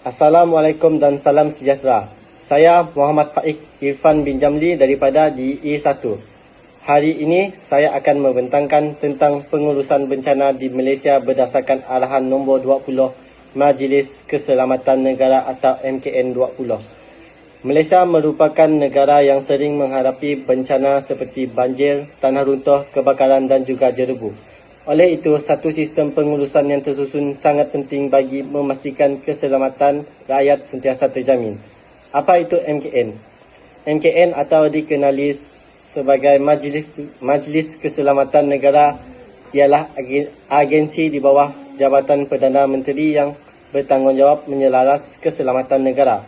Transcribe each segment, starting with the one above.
Assalamualaikum dan salam sejahtera. Saya Muhammad Faik Irfan bin Jamli daripada DE1. Hari ini saya akan membentangkan tentang pengurusan bencana di Malaysia berdasarkan arahan nombor 20 Majlis Keselamatan Negara atau MKN 20. Malaysia merupakan negara yang sering menghadapi bencana seperti banjir, tanah runtuh, kebakaran dan juga jerebu. Oleh itu, satu sistem pengurusan yang tersusun sangat penting bagi memastikan keselamatan rakyat sentiasa terjamin. Apa itu MKN? MKN atau dikenali sebagai Majlis Keselamatan Negara ialah agensi di bawah Jabatan Perdana Menteri yang bertanggungjawab menyelaras keselamatan negara.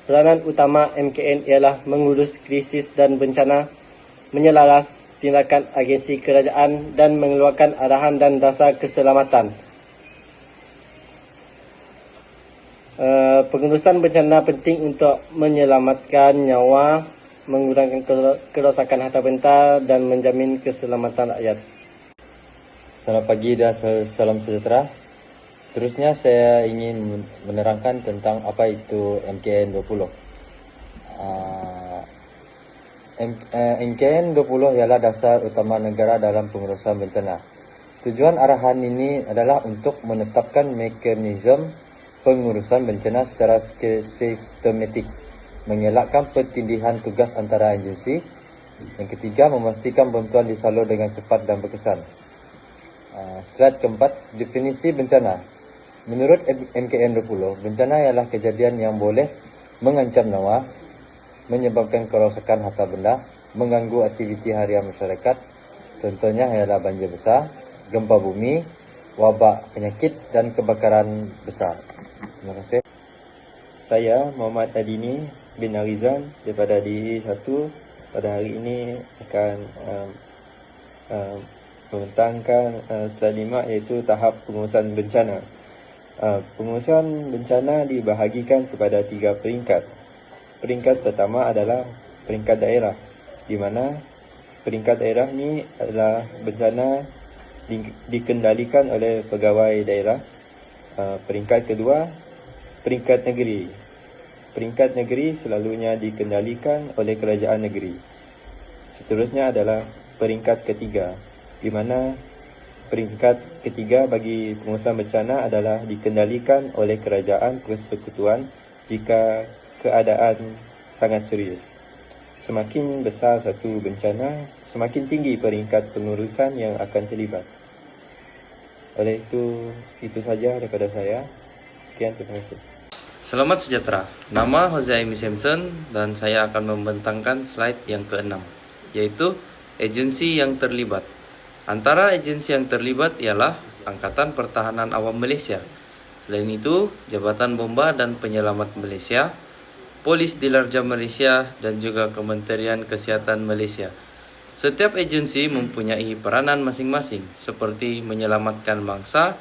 Peranan utama MKN ialah mengurus krisis dan bencana, menyelaras tindakan agensi kerajaan dan mengeluarkan arahan dan dasar keselamatan. Pengurusan bencana penting untuk menyelamatkan nyawa, mengurangkan kerosakan harta benda dan menjamin keselamatan rakyat. Selamat pagi dan salam sejahtera. Seterusnya saya ingin menerangkan tentang apa itu MKN 20. MKN 20 ialah dasar utama negara dalam pengurusan bencana. Tujuan arahan ini adalah untuk menetapkan mekanisme pengurusan bencana secara sistematik, mengelakkan pertindihan tugas antara agensi. Yang ketiga, memastikan bantuan disalur dengan cepat dan berkesan. Slide keempat, definisi bencana. Menurut MKN 20, bencana ialah kejadian yang boleh mengancam nyawa, menyebabkan kerosakan harta benda, mengganggu aktiviti harian masyarakat. Contohnya ialah banjir besar, gempa bumi, wabak penyakit dan kebakaran besar. Terima kasih. Saya Muhammad Adini bin Arizan daripada DE1. Pada hari ini akan membentangkan slide 5 iaitu tahap pengurusan bencana. Pengurusan bencana dibahagikan kepada 3 peringkat. Peringkat pertama adalah peringkat daerah, di mana peringkat daerah ni adalah bencana dikendalikan oleh pegawai daerah. Peringkat kedua, peringkat negeri. Peringkat negeri selalunya dikendalikan oleh kerajaan negeri. Seterusnya adalah peringkat ketiga, di mana peringkat ketiga bagi pengurusan bencana adalah dikendalikan oleh kerajaan persekutuan jika keadaan sangat serius. Semakin besar satu bencana, semakin tinggi peringkat pengurusan yang akan terlibat. Oleh itu saja daripada saya. Sekian, terima kasih. Selamat sejahtera. Nama Jose Amy Simpson dan saya akan membentangkan slide yang ke-6, yaitu agensi yang terlibat. Antara agensi yang terlibat ialah Angkatan Pertahanan Awam Malaysia. Selain itu, Jabatan Bomba dan Penyelamat Malaysia, Polis Dilarja Malaysia dan juga Kementerian Kesihatan Malaysia. Setiap agensi mempunyai peranan masing-masing seperti menyelamatkan mangsa,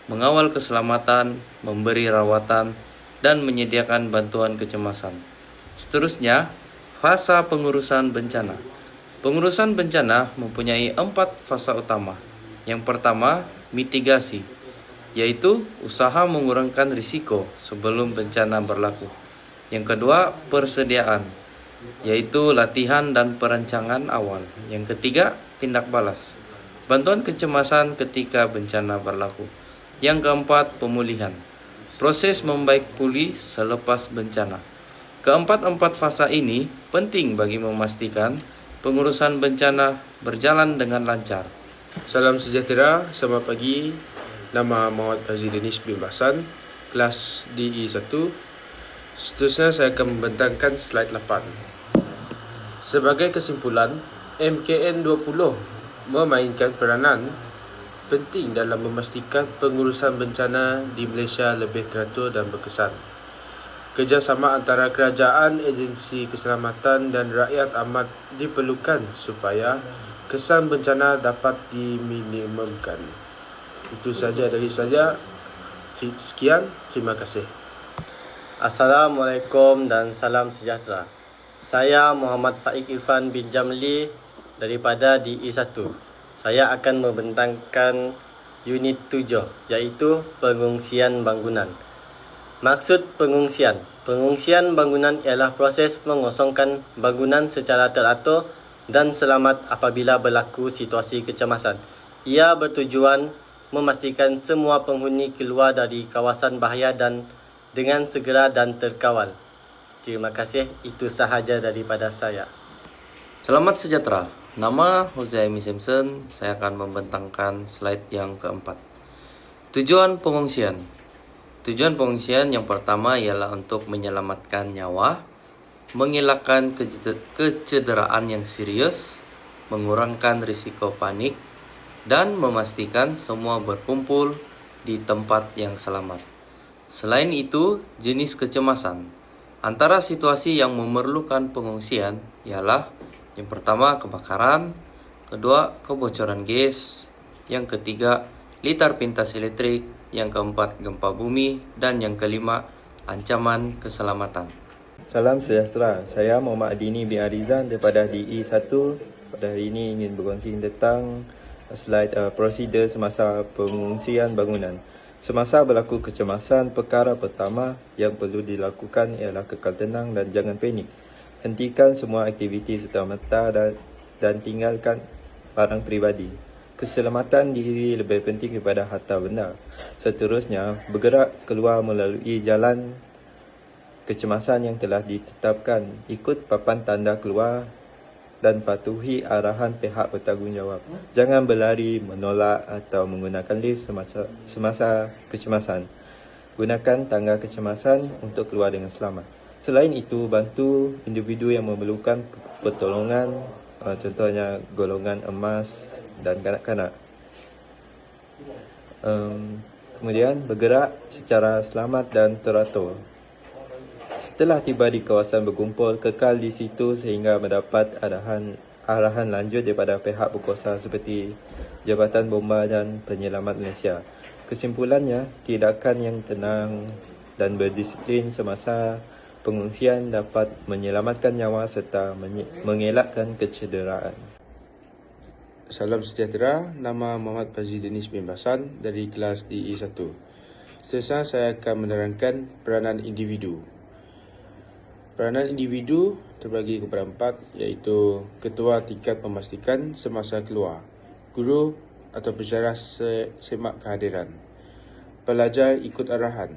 mengawal keselamatan, memberi rawatan dan menyediakan bantuan kecemasan. Seterusnya, fasa pengurusan bencana. Pengurusan bencana mempunyai 4 fasa utama. Yang pertama, mitigasi, yaitu usaha mengurangkan risiko sebelum bencana berlaku. Yang kedua, persediaan, yaitu latihan dan perancangan awal. Yang ketiga, tindak balas, bantuan kecemasan ketika bencana berlaku. Yang keempat, pemulihan, proses membaik pulih selepas bencana. Keempat-empat fasa ini penting bagi memastikan pengurusan bencana berjalan dengan lancar. Salam sejahtera, selamat pagi. Nama Muhammad Aziz Danish bin Basan, kelas DE1. Seterusnya saya akan membentangkan slide 8. Sebagai kesimpulan, MKN 20 memainkan peranan penting dalam memastikan pengurusan bencana di Malaysia lebih teratur dan berkesan. Kerjasama antara kerajaan, agensi keselamatan dan rakyat amat diperlukan supaya kesan bencana dapat diminimumkan. Itu saja dari saya. Sekian, terima kasih. Assalamualaikum dan salam sejahtera. Saya Muhammad Faik Irfan bin Jamli daripada DE1. Saya akan membentangkan unit 7, iaitu pengungsian bangunan. Maksud pengungsian. Pengungsian bangunan ialah proses mengosongkan bangunan secara teratur dan selamat apabila berlaku situasi kecemasan. Ia bertujuan memastikan semua penghuni keluar dari kawasan bahaya dan dengan segera dan terkawal. Terima kasih. Itu sahaja daripada saya. Selamat sejahtera. Nama Hosea Simpson. Saya akan membentangkan slide yang keempat. Tujuan pengungsian. Tujuan pengungsian yang pertama ialah untuk menyelamatkan nyawa, mengelakkan kecederaan yang serius, mengurangkan risiko panik, dan memastikan semua berkumpul di tempat yang selamat. Selain itu, jenis kecemasan. Antara situasi yang memerlukan pengungsian ialah yang pertama kebakaran, kedua kebocoran gas, yang ketiga litar pintas elektrik, yang keempat gempa bumi, dan yang kelima ancaman keselamatan. Salam sejahtera. Saya Muhammad Adini bin Arizan daripada DE1. Pada hari ini ingin berkongsi tentang slide prosedur semasa pengungsian bangunan. Semasa berlaku kecemasan, perkara pertama yang perlu dilakukan ialah kekal tenang dan jangan panik. Hentikan semua aktiviti serta-merta dan tinggalkan barang peribadi. Keselamatan diri lebih penting daripada harta benda. Seterusnya, bergerak keluar melalui jalan kecemasan yang telah ditetapkan. Ikut papan tanda keluar dan patuhi arahan pihak bertanggungjawab. Jangan berlari, menolak atau menggunakan lift semasa kecemasan. Gunakan tangga kecemasan untuk keluar dengan selamat. Selain itu, bantu individu yang memerlukan pertolongan, contohnya golongan emas dan kanak-kanak. Kemudian bergerak secara selamat dan teratur. Setelah tiba di kawasan berkumpul, kekal di situ sehingga mendapat arahan lanjut daripada pihak berkuasa seperti Jabatan Bomba dan Penyelamat Malaysia. Kesimpulannya, tindakan yang tenang dan berdisiplin semasa pengungsian dapat menyelamatkan nyawa serta mengelakkan kecederaan. Salam sejahtera, nama Muhammad Fazli Denis bin Basan dari kelas DE1. Seterusnya saya akan menerangkan peranan individu. Peranan individu terbagi kepada 4, iaitu ketua tingkat memastikan semasa keluar, guru atau pensyarah semak kehadiran, pelajar ikut arahan,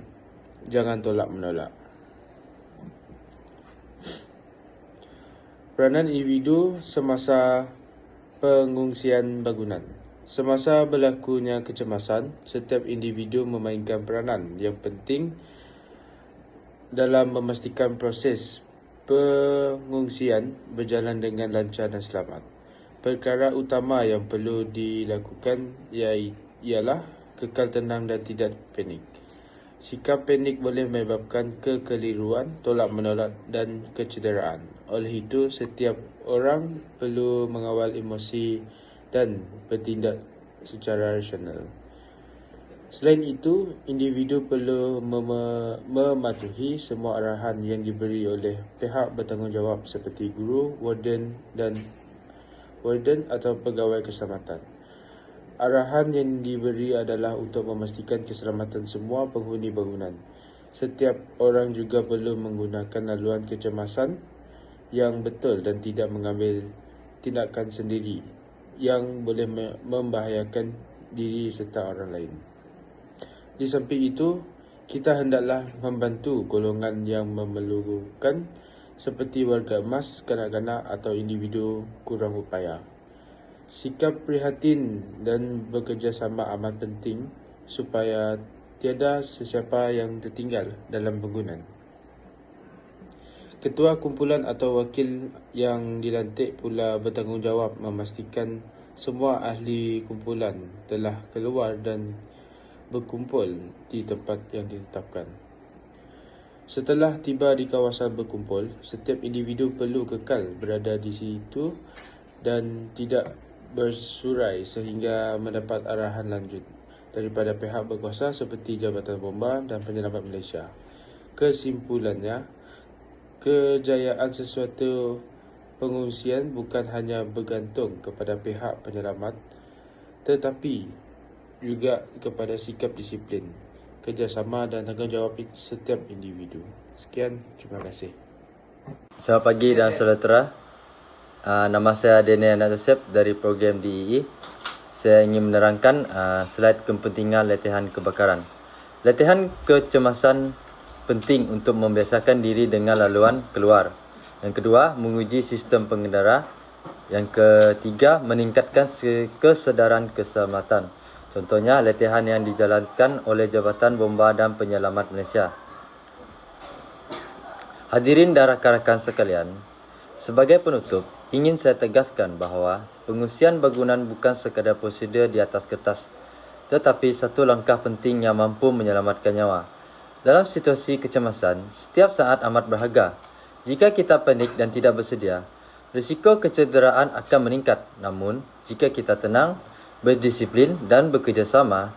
jangan tolak menolak. Peranan individu semasa pengungsian bangunan. Semasa berlakunya kecemasan, setiap individu memainkan peranan yang penting dalam memastikan proses pengungsian berjalan dengan lancar dan selamat. Perkara utama yang perlu dilakukan ialah kekal tenang dan tidak panik. Sikap panik boleh menyebabkan kekeliruan, tolak menolak dan kecederaan. Oleh itu, setiap orang perlu mengawal emosi dan bertindak secara rasional. Selain itu, individu perlu mematuhi semua arahan yang diberi oleh pihak bertanggungjawab seperti guru, warden atau pegawai keselamatan. Arahan yang diberi adalah untuk memastikan keselamatan semua penghuni bangunan. Setiap orang juga perlu menggunakan laluan kecemasan yang betul dan tidak mengambil tindakan sendiri yang boleh membahayakan diri serta orang lain. Di samping itu, kita hendaklah membantu golongan yang memerlukan seperti warga emas, kanak-kanak atau individu kurang upaya. Sikap prihatin dan bekerjasama amat penting supaya tiada sesiapa yang tertinggal dalam bangunan. Ketua kumpulan atau wakil yang dilantik pula bertanggungjawab memastikan semua ahli kumpulan telah keluar dan berkumpul di tempat yang ditetapkan. Setelah tiba di kawasan berkumpul, setiap individu perlu kekal berada di situ dan tidak bersurai sehingga mendapat arahan lanjut daripada pihak berkuasa seperti Jabatan Bomba dan Penyelamat Malaysia. Kesimpulannya, kejayaan sesuatu pengungsian bukan hanya bergantung kepada pihak penyelamat tetapi juga kepada sikap disiplin, kerjasama dan tanggungjawab setiap individu. Sekian, terima kasih. Selamat pagi dan sejahtera. Nama saya Daniel Joseph dari program DEE. Saya ingin menerangkan slide kepentingan latihan kebakaran. Latihan kecemasan penting untuk membiasakan diri dengan laluan keluar. Yang kedua, menguji sistem pengendara. Yang ketiga, meningkatkan kesedaran keselamatan. Contohnya, latihan yang dijalankan oleh Jabatan Bomba dan Penyelamat Malaysia. Hadirin dan rakan-rakan sekalian, sebagai penutup, ingin saya tegaskan bahawa pengusian bangunan bukan sekadar prosedur di atas kertas, tetapi satu langkah penting yang mampu menyelamatkan nyawa. Dalam situasi kecemasan, setiap saat amat berharga. Jika kita panik dan tidak bersedia, risiko kecederaan akan meningkat. Namun, jika kita tenang, berdisiplin dan bekerjasama,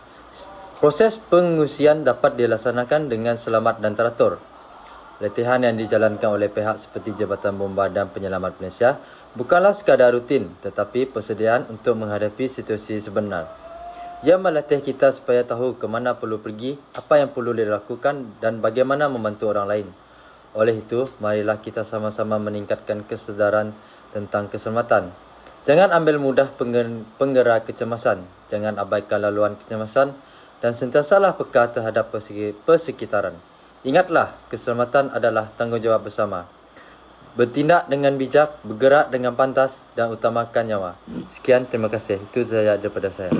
proses pengusian dapat dilaksanakan dengan selamat dan teratur. Latihan yang dijalankan oleh pihak seperti Jabatan Bomba dan Penyelamat Malaysia bukanlah sekadar rutin, tetapi persediaan untuk menghadapi situasi sebenar. Ia melatih kita supaya tahu ke mana perlu pergi, apa yang perlu dilakukan dan bagaimana membantu orang lain. Oleh itu, marilah kita sama-sama meningkatkan kesedaran tentang keselamatan. Jangan ambil mudah penggerak kecemasan, jangan abaikan laluan kecemasan dan sentiasalah peka terhadap persekitaran. Ingatlah, keselamatan adalah tanggungjawab bersama. Bertindak dengan bijak, bergerak dengan pantas dan utamakan nyawa. Sekian, terima kasih. Itu saja daripada saya.